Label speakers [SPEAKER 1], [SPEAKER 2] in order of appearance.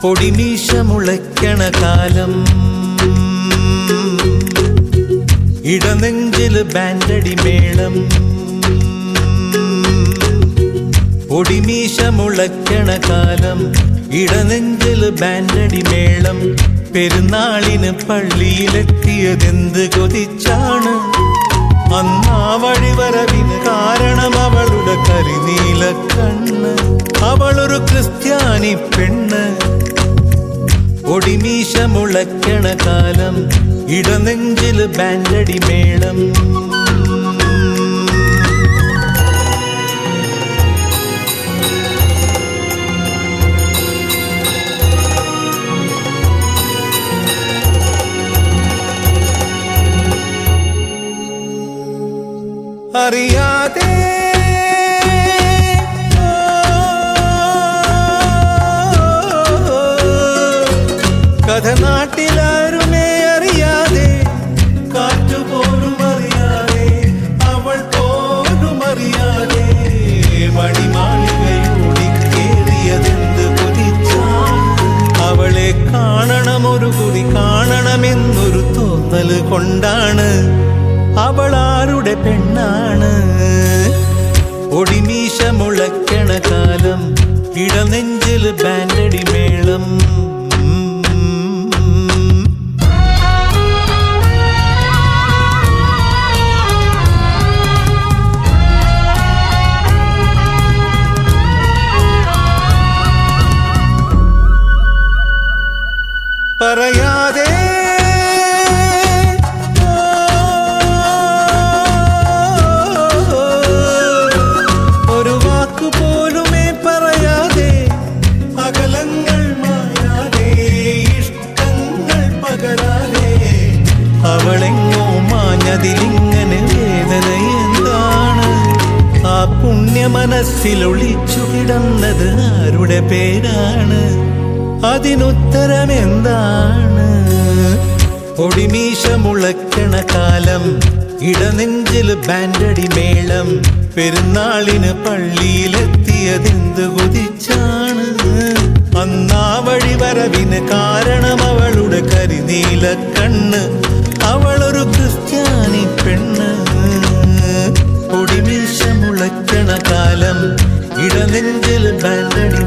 [SPEAKER 1] പൊടിമീശ മുളയ്ക്കണ കാലം ഇടനെഞ്ചില് ബാൻഡടി മേളം പൊടിമീശ മുളയ്ക്കണ കാലം ഇടനെഞ്ചില് ബാൻഡടി മേളം പെരുന്നാളിന് പള്ളിയിലെത്തിയതെന്ത് കൊതിച്ചാണ് അന്നാ വഴിവരവിന് കാരണം അവളുടെ കരിനീല കണ്ണ് അവളൊരു ക്രിസ്ത്യാനി പെണ്ണ് പൊടിമീശ മുളയ്ക്കണ കാലം ഇടനെഞ്ചില് ബാൻഡടി മേളം അറിയാതെ കഥ നാട്ടിലാരുമേ അറിയാതെ കാറ്റുപോലും അറിയാതെ അവൾ പോലും അറിയാതെ മണിമാളികയോടി കേറിയതെന്ത് കൊതിച്ചാൽ അവളെ കാണണമൊരു കുറി കാണണമെന്നൊരു തോന്നല് കൊണ്ടാണ് അവളാരുടെ പെണ്ണാണ് പൊടിമീശ മുളയ്ക്കണ കാലം ഇടനെഞ്ചില് ബാൻഡടി മേളം പറയാതെ അവളെങ്ങോ മാഞ്ഞതിലിങ്ങനെ വേദന എന്താണ് ആ പുണ്യ മനസ്സിലൊളിച്ചു കിടന്നത് ആരുടെ പേരാണ് അതിനുത്തരം എന്താണ് പൊടിമീശ മുളയ്ക്കണ കാലം ഇടനെഞ്ചില് ബാൻഡടി മേളം പെരുന്നാളിന് പള്ളിയിലെത്തിയതെന്ത് കൊതിച്ചാണ് അന്നാ വഴിവരവിന് കാരണം അവളുടെ കരിനീല കണ്ണ് അവളൊരു ക്രിസ്ത്യാനി പെണ്ണ് പൊടിമീശ മുളയ്ക്കണ കാലം ഇടനെഞ്ചിൽ ബാൻഡടി